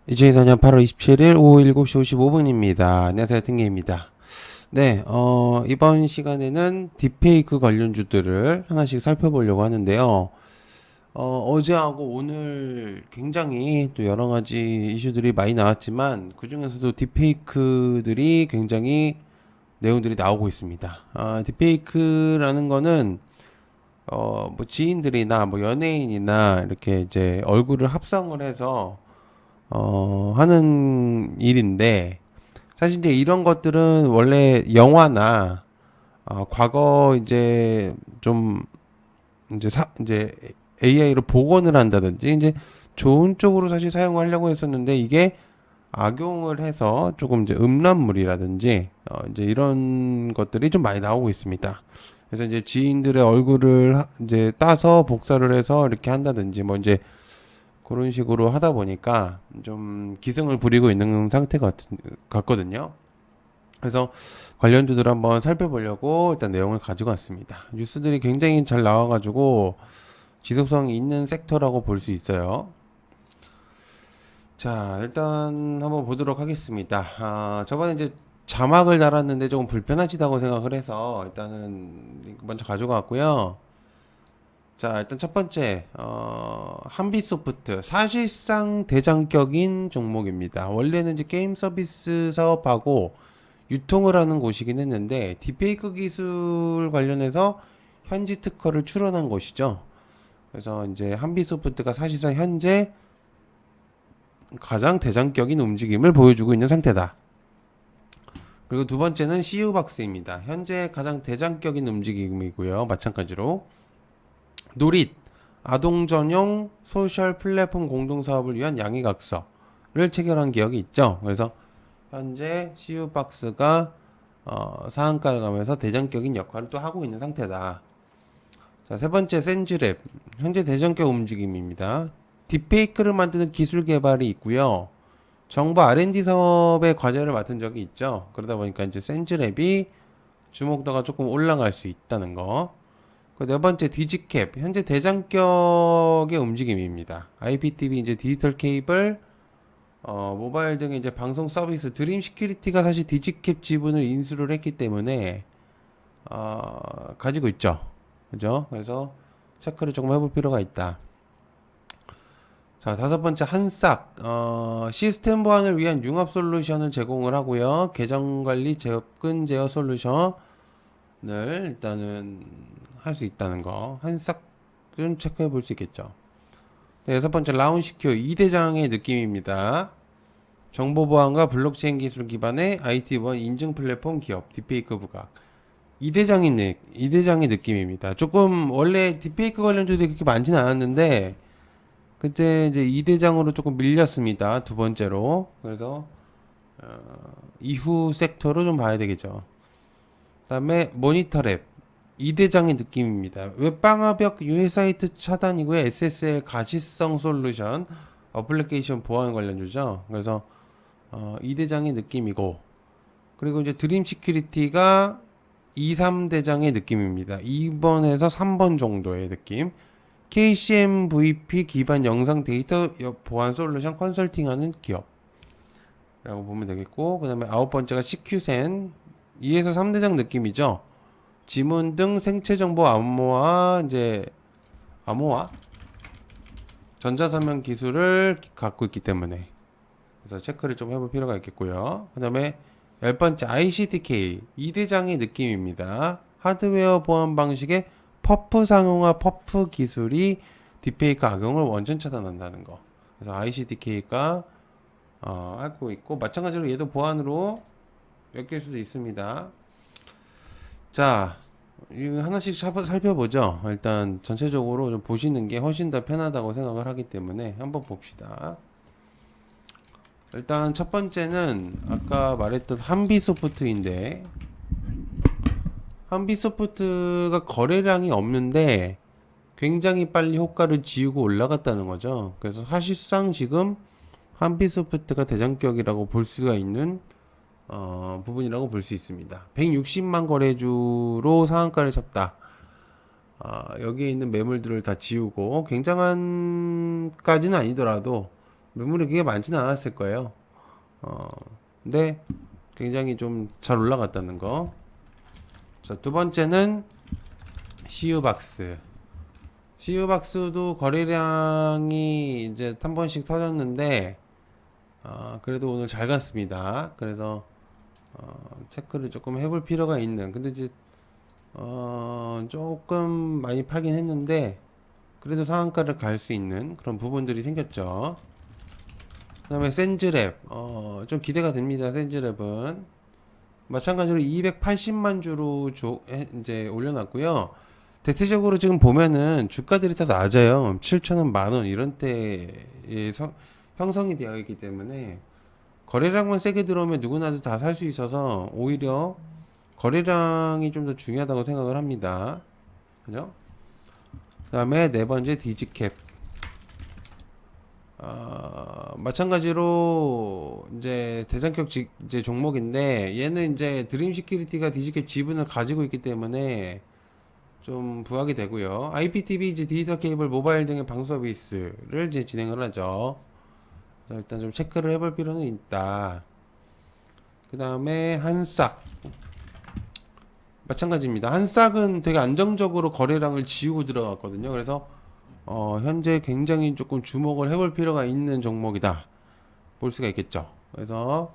2024년 8월 27일 오후 7시 55분입니다. 안녕하세요. 탱계입니다. 네, 이번 시간에는 딥페이크 관련주들을 하나씩 살펴보려고 하는데요. 어제하고 오늘 굉장히 또 여러 가지 이슈들이 많이 나왔지만, 그 중에서도 딥페이크들이 굉장히 내용들이 나오고 있습니다. 딥페이크라는 거는, 뭐 지인들이나 뭐 연예인이나 이렇게 이제 얼굴을 합성을 해서 하는 일인데, 사실 이제 이런 것들은 원래 영화나, 과거 이제 좀, 이제 AI로 복원을 한다든지, 이제 좋은 쪽으로 사실 사용하려고 했었는데, 이게 악용을 해서 조금 이제 음란물이라든지, 이제 이런 것들이 좀 많이 나오고 있습니다. 그래서 이제 지인들의 얼굴을 이제 따서 복사를 해서 이렇게 한다든지, 뭐 이제 그런 식으로 하다 보니까 좀 기승을 부리고 있는 상태 같거든요. 그래서 관련주들 한번 살펴보려고 일단 내용을 가지고 왔습니다. 뉴스들이 굉장히 잘 나와가지고 지속성이 있는 섹터라고 볼 수 있어요. 자, 일단 한번 보도록 하겠습니다. 저번에 이제 자막을 달았는데 조금 불편하시다고 생각을 해서 일단은 먼저 가져가 왔고요. 자, 일단 첫 번째, 한빛소프트. 사실상 대장격인 종목입니다. 원래는 이제 게임 서비스 사업하고 유통을 하는 곳이긴 했는데, 딥페이크 기술 관련해서 현지 특허를 출원한 곳이죠. 그래서 이제 한빛소프트가 사실상 현재 가장 대장격인 움직임을 보여주고 있는 상태다. 그리고 두 번째는 CU박스입니다. 현재 가장 대장격인 움직임이고요. 마찬가지로. 노릿, 아동 전용 소셜 플랫폼 공동 사업을 위한 양해각서를 체결한 기억이 있죠. 그래서 현재 CU박스가 상한가를 가면서 대장격인 역할을 또 하고 있는 상태다. 자, 세 번째 센즈랩, 현재 대장격 움직임입니다. 딥페이크를 만드는 기술 개발이 있고요. 정부 R&D 사업의 과제를 맡은 적이 있죠. 그러다 보니까 이제 센즈랩이 주목도가 조금 올라갈 수 있다는 거. 그 네 번째 디지캡 현재 대장격의 움직임입니다. IPTV 이제 디지털 케이블, 모바일 등의 이제 방송 서비스 드림 시큐리티가 사실 디지캡 지분을 인수를 했기 때문에 가지고 있죠. 그죠? 그래서 체크를 조금 해볼 필요가 있다. 자, 다섯 번째 한싹, 시스템 보안을 위한 융합 솔루션을 제공을 하고요. 계정 관리 접근 제어 솔루션을 일단은 할 수 있다는 거. 한싹은 체크해 볼 수 있겠죠. 네, 여섯 번째 라운시큐 2대장의 느낌입니다. 정보 보안과 블록체인 기술 기반의 IT 보안 인증 플랫폼 기업 딥페이크 부각. 2대장의 느낌입니다. 조금 원래 딥페이크 관련주들이 그렇게 많지는 않았는데 그때 이제 2대장으로 조금 밀렸습니다. 두 번째로. 그래서 이후 섹터로 좀 봐야 되겠죠. 그다음에 모니터랩 2대장의 느낌입니다. 웹방화벽 유해 사이트 차단이고요. SSL 가시성 솔루션 어플리케이션 보안 관련주죠. 그래서 2대장의 느낌이고, 그리고 이제 드림 시큐리티가 2, 3대장의 느낌입니다. 2번에서 3번 정도의 느낌. KCMVP 기반 영상 데이터 보안 솔루션 컨설팅하는 기업라고 보면 되겠고, 그 다음에 아홉 번째가 CQ센 2에서 3대장 느낌이죠. 지문 등 생체 정보 암호화 전자서명 기술을 갖고 있기 때문에 그래서 체크를 좀 해볼 필요가 있겠고요. 그 다음에 열 번째 ICDK 2대장의 느낌입니다. 하드웨어 보안 방식의 퍼프 상용화 퍼프 기술이 딥페이크 악용을 원천 차단한다는 거. 그래서 ICDK가 하고 있고, 마찬가지로 얘도 보안으로 엮일 수도 있습니다. 자, 이거 하나씩 살펴보죠. 일단 전체적으로 좀 보시는 게 훨씬 더 편하다고 생각을 하기 때문에 한번 봅시다. 일단 첫 번째는 아까 말했던 한빛소프트인데, 한빛소프트가 거래량이 없는데 굉장히 빨리 호가를 지우고 올라갔다는 거죠. 그래서 사실상 지금 한빛소프트가 대장격이라고 볼 수가 있는 부분이라고 볼 수 있습니다. 160만 거래주로 상한가를 쳤다. 여기에 있는 매물들을 다 지우고 굉장한까지는 아니더라도 매물이 그게 많지는 않았을 거예요. 어, 근데 굉장히 좀 잘 올라갔다는 거. 자, 두 번째는 CU박스. CU박스도 거래량이 이제 한 번씩 터졌는데, 그래도 오늘 잘 갔습니다. 그래서, 체크를 조금 해볼 필요가 있는. 근데 이제, 조금 많이 파긴 했는데, 그래도 상한가를 갈 수 있는 그런 부분들이 생겼죠. 그 다음에 센즈랩, 좀 기대가 됩니다. 센즈랩은. 마찬가지로 280만 주로 이제 올려놨고요. 대체적으로 지금 보면은 주가들이 다 낮아요. 7천원, 만원 이런 때에 형성이 되어 있기 때문에 거래량만 세게 들어오면 누구나 다 살 수 있어서 오히려 거래량이 좀 더 중요하다고 생각을 합니다. 그죠? 그 다음에 네 번째 디지캡. 마찬가지로 이제 대장격 이제 종목인데 얘는 이제 드림 시큐리티가 디지캡 지분을 가지고 있기 때문에 좀 부각이 되고요. IPTV 이제 디지털 케이블 모바일 등의 방송 서비스를 이제 진행을 하죠. 그래서 일단 좀 체크를 해볼 필요는 있다. 그 다음에 한싹. 마찬가지입니다. 한싹은 되게 안정적으로 거래량을 지우고 들어갔거든요. 그래서 현재 굉장히 조금 주목을 해볼 필요가 있는 종목이다. 볼 수가 있겠죠. 그래서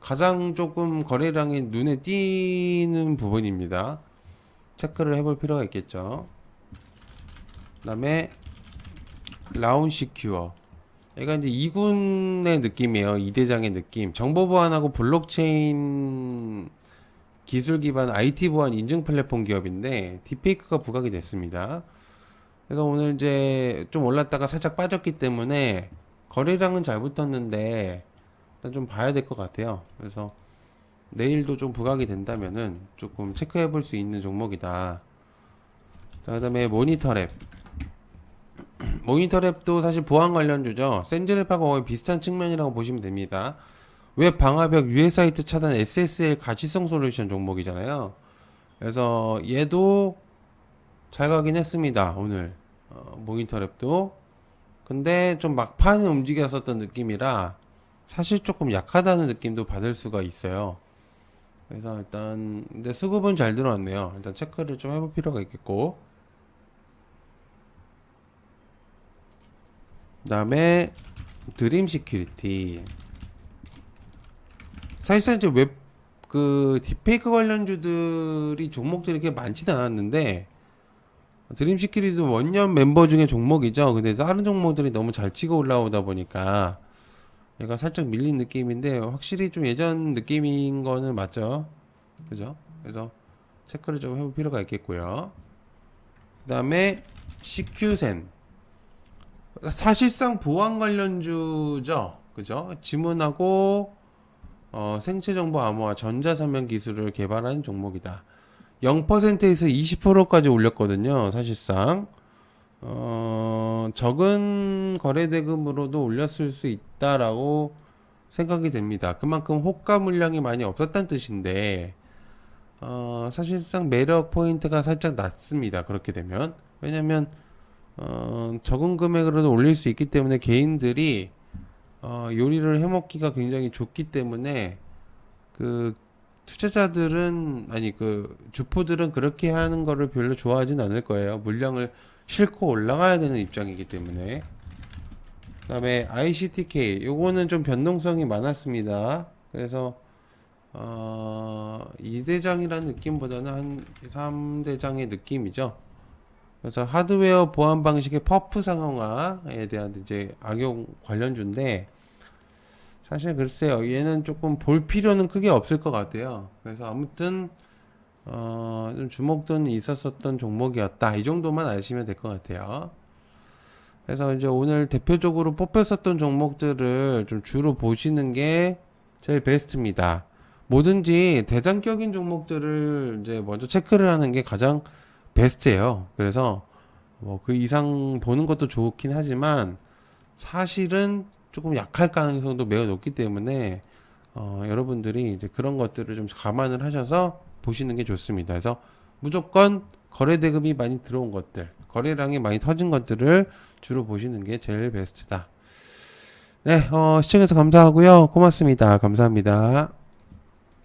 가장 조금 거래량이 눈에 띄는 부분입니다. 체크를 해볼 필요가 있겠죠. 그 다음에 라운시큐어. 얘가 이제 2군의 느낌이에요. 2대장의 느낌. 정보 보안하고 블록체인 기술 기반 IT 보안 인증 플랫폼 기업인데 딥페이크가 부각이 됐습니다. 그래서 오늘 이제 좀 올랐다가 살짝 빠졌기 때문에 거래량은 잘 붙었는데 일단 좀 봐야 될 것 같아요. 그래서 내일도 좀 부각이 된다면은 조금 체크해 볼 수 있는 종목이다. 자, 그다음에 모니터랩. 모니터랩도 사실 보안 관련주죠. 센즈랩하고 거의 비슷한 측면이라고 보시면 됩니다. 웹 방화벽 유해 사이트 차단 SSL 가치성 솔루션 종목이잖아요. 그래서 얘도 잘 가긴 했습니다. 오늘 모니터랩도. 근데 좀 막판에 움직였었던 느낌이라 사실 조금 약하다는 느낌도 받을 수가 있어요. 그래서 일단 근데 수급은 잘 들어왔네요. 일단 체크를 좀 해볼 필요가 있겠고. 그 다음에 드림 시큐리티. 사실상 이제 웹 그 딥페이크 관련주들이 종목들이 이렇게 많지는 않았는데 드림 시큐리티도 원년 멤버 중에 종목이죠. 근데 다른 종목들이 너무 잘 치고 올라오다 보니까 얘가 살짝 밀린 느낌인데 확실히 좀 예전 느낌인 거는 맞죠. 그죠? 그래서 체크를 좀 해볼 필요가 있겠고요. 그 다음에 CQ센. 사실상 보안 관련주죠. 그죠? 지문하고 생체정보 암호화 전자서면 기술을 개발한 종목이다. 0%에서 20%까지 올렸거든요. 사실상 적은 거래대금으로도 올렸을 수 있다라고 생각이 됩니다. 그만큼 호가 물량이 많이 없었다는 뜻인데 사실상 매력 포인트가 살짝 낮습니다. 그렇게 되면 왜냐면 적은 금액으로도 올릴 수 있기 때문에 개인들이 요리를 해먹기가 굉장히 좋기 때문에 그 투자자들은 아니 그 주포들은 그렇게 하는 거를 별로 좋아하진 않을 거예요. 물량을 싣고 올라가야 되는 입장이기 때문에. 그다음에 ICTK 요거는 좀 변동성이 많았습니다. 그래서 2대장이라는 느낌보다는 한 3대장의 느낌이죠. 그래서 하드웨어 보안 방식의 퍼프 상용화에 대한 이제 악용 관련주인데 사실 글쎄요 얘는 조금 볼 필요는 크게 없을 것 같아요. 그래서 아무튼 좀 주목도는 있었었던 종목이었다 이 정도만 아시면 될 것 같아요. 그래서 이제 오늘 대표적으로 뽑혔었던 종목들을 좀 주로 보시는 게 제일 베스트입니다. 뭐든지 대장격인 종목들을 이제 먼저 체크를 하는 게 가장 베스트예요. 그래서 뭐 그 이상 보는 것도 좋긴 하지만 사실은 조금 약할 가능성도 매우 높기 때문에 여러분들이 이제 그런 것들을 좀 감안을 하셔서 보시는 게 좋습니다. 그래서 무조건 거래 대금이 많이 들어온 것들, 거래량이 많이 터진 것들을 주로 보시는 게 제일 베스트다. 네, 시청해서 감사하고요. 고맙습니다. 감사합니다.